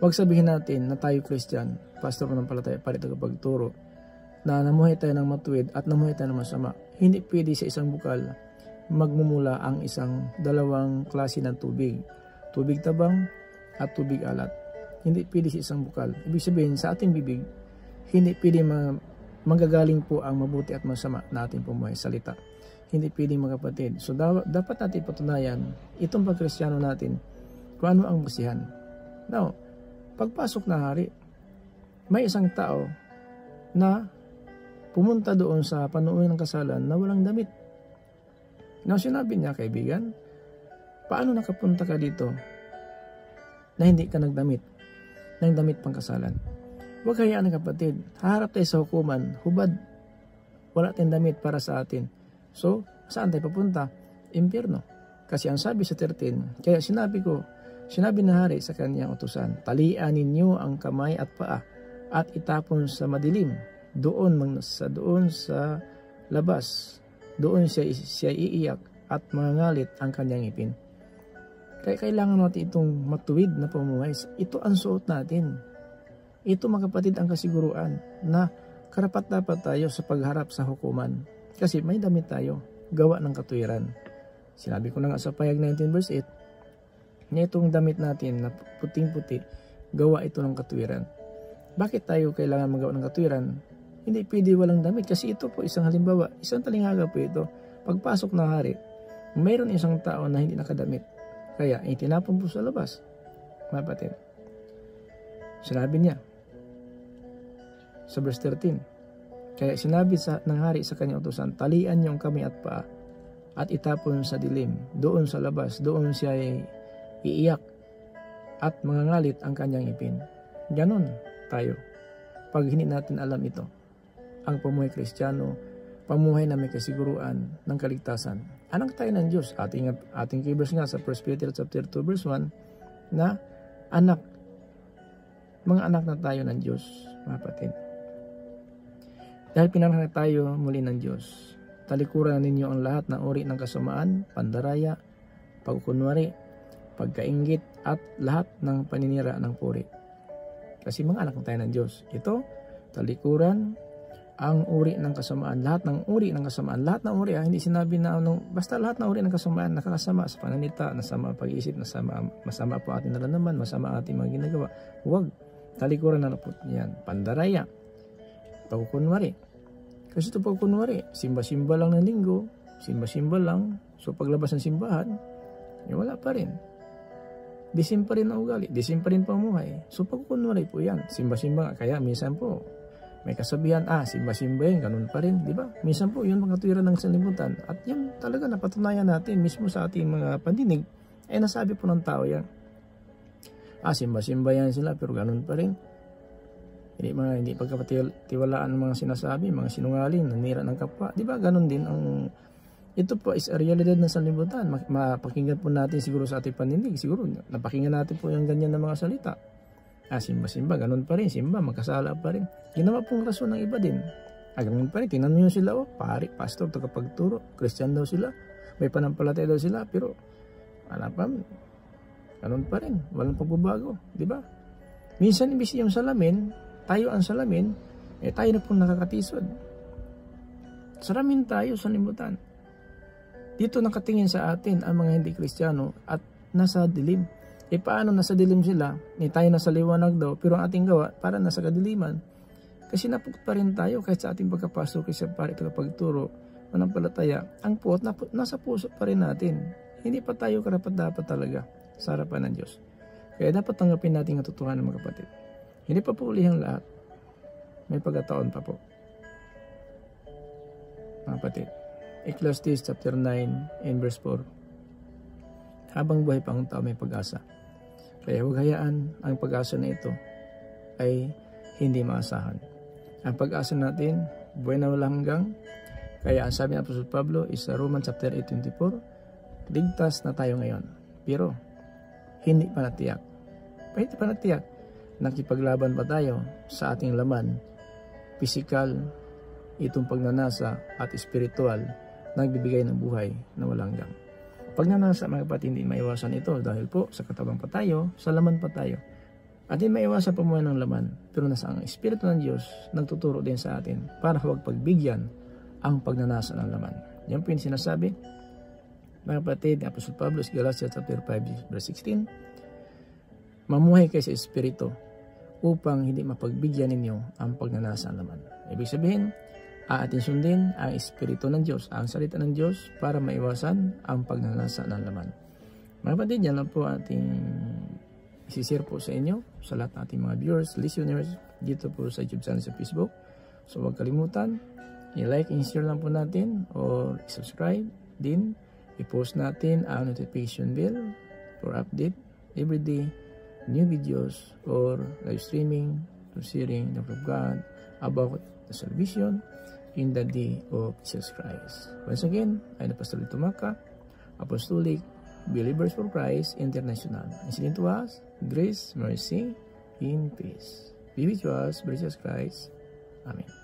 huwag sabihin natin na tayo Christian, pastor ng palataya, palit ang pagturo, na namuhay tayo ng matuwid at namuhay tayo ng masama. Hindi pwede sa isang bukal magmumula ang isang dalawang klase ng tubig. Tubig tabang at tubig alat. Hindi pwede sa isang bukal. Ibig sabihin, sa ating bibig, hindi pwede manggagaling po ang mabuti at masama na ating pumuhay salita. Hindi pwede, mga kapatid. So dapat natin patunayan itong pagkristyano natin kung ano ang basihan. Now, pagpasok na hari, may isang tao na pumunta doon sa panuoy ng kasalan na walang damit. Now, sinabi niya, kaibigan, paano nakapunta ka dito na hindi ka nagdamit ng damit pang kasalan? Huwag hayaan, kapatid. Haharap tayo sa hukuman, hubad. Wala tayong damit para sa atin. So, saan tayo papunta? Impyerno. Kasi ang sabi sa 13, kaya sinabi na hari sa kanyang utusan, talian ninyo ang kamay at paa at itapon sa madilim doon sa labas, doon siya iiyak at mangangalit ang kanyang ngipin. Kaya kailangan natin itong matuwid na pamumuhay. Ito ang suot natin. Ito mga kapatid ang kasiguruan na karapat-dapat tayo sa pagharap sa hukuman. Kasi may damit tayo, gawa ng katuwiran. Sinabi ko na nga sa Pahayag 19 verse 8, na itong damit natin na puting-puti, gawa ito ng katuwiran. Bakit tayo kailangan magawa ng katuwiran? Hindi pwede walang damit kasi ito po isang halimbawa, isang talinghaga po ito. Pagpasok ng hari, mayroon isang tao na hindi nakadamit. Kaya itinapon po sa labas. Mga kapatid. Sinabi niya sa verse 13, kaya sinabi ng hari sa kanyang utusan, talian niyo ang kamay at paa at itapon sa dilim, doon sa labas, doon siya iiyak at mangangalit ang kanyang ngipin. Ganon tayo. Pag hindi natin alam ito, ang pamuhay Kristiyano, pamuhay na may kasiguruan ng kaligtasan. Anak tayo ng Diyos. Ating keyverse nga sa 1 Peter chapter 2 verse 1 na mga anak na tayo ng Diyos, mga kapatid. Dahil pinanganak tayo muli ng Diyos, talikuran ninyo ang lahat ng uri ng kasamaan, pandaraya, pagkunwari, pagkainggit at lahat ng paninira ng puri. Kasi mga anak na tayo ng Diyos. Ito, talikuran ang uri ng kasamaan, lahat ng uri ng kasamaan, lahat ng uri, hindi sinabi na basta lahat ng uri ng kasamaan, nakakasama sa pananita, nasama pag-iisip, masama po ating nalalaman, masama ating mga ginagawa. Huwag, talikuran na po yan, pandaraya, pagkunwari. Kasi ito pagkunwari, simba-simba lang ng linggo, simba-simba lang, so paglabas ng simbahan, wala pa rin. Disim pa rin ang ugali, disim pa rin pamuhay. So pagkunwari po yan, simba-simba, kaya minsan po, may kasabihan, simba-simba yun, ganun pa rin, di ba? Minsan po, yun mga tuwiran ng sanlibutan. At yun talaga napatunayan natin mismo sa ating mga pandinig, nasabi po ng tao yan. Simba-simba yan sila, pero ganun pa rin. Hindi pagkapatiwalaan ng mga sinasabi, mga sinungaling, nanira ng kapwa. Di ba? Ganun din ang... Ito po is a realidad ng sanlibutan. Mapakinggan po natin siguro sa ating pandinig. Siguro, napakinggan natin po yung ganyan na mga salita. Simba-simba, ganun pa rin. Simba, magkasala pa rin. Ginawa pong rason ng iba din. Ganun pa rin. Tingnan nyo sila, pari, pastor, tagapagturo. Christian daw sila. May panampalataya daw sila. Pero, ganun pa rin. Walang pagbabago. Diba? Minsan, imbis yung salamin, tayo ang salamin, tayo na pong nakakatisod. Salamin tayo sa limutan. Dito nakatingin sa atin ang mga hindi Kristiyano at nasa dilim. Paano nasa dilim sila? Tayo nasa liwanag daw, pero ang ating gawa para nasa kadiliman. Kasi napukot pa rin tayo kahit sa ating pagkapasok kay sa pari tagapagturo, manampalataya, ang puot nasa puso pa rin natin. Hindi pa tayo karapat-dapat talaga sa harapan ng Diyos. Kaya dapat tanggapin natin ang katotohanan, mga kapatid. Hindi pa po uli ang lahat. May pagkataon pa po. Mga kapatid, Ecclesiastes chapter 9 and verse 4. Habang buhay pa ang tao may pag-asa. Kaya huwag hayaan ang pag-asa na ito ay hindi maasahan. Ang pag-asa natin, buhay na walang hanggang. Kaya ang sabi ng Apostol Pablo is sa Romans chapter 8:24, ligtas na tayo ngayon. Pero, hindi pa natiyak. Hindi pa natiyak. Nakipaglaban pa tayo sa ating laman, pisikal, itong pagnanasa at espiritual, nagbibigay ng buhay na walang hanggang. Pag nanasa, mga kapatid, hindi maiwasan ito dahil po sa katawan pa tayo, sa laman pa tayo. At hindi maiwasan pamuhay ng laman, pero nasa ang Espiritu ng Diyos nagtuturo din sa atin para huwag pagbigyan ang pagnanasa ng laman. Yan po yung sinasabi, mga kapatid, ni Apostol Pablo sa Galatians chapter 5 verse 16, mamuhay kayo sa Espiritu upang hindi mapagbigyan ninyo ang pagnanasa ng laman. Ibig sabihin, atin sundin ang Espiritu ng Diyos, ang salita ng Diyos para maiwasan ang pagnanasa ng laman. Mga kapatid, yan lang po ating isishare po sa inyo, sa lahat ng ating mga viewers, listeners, dito po sa YouTube channel sa Facebook. So huwag kalimutan, i-like and share lang po natin or subscribe din. I-post natin ang notification bell for update everyday new videos or live streaming or sharing the word of God about the salvation in the day of Jesus Christ. Once again, I'm the Pastor Lito Maca, Apostolic Believers for Christ International. And sending to us, grace, mercy, and peace. Be with us, Jesus Christ. Amen.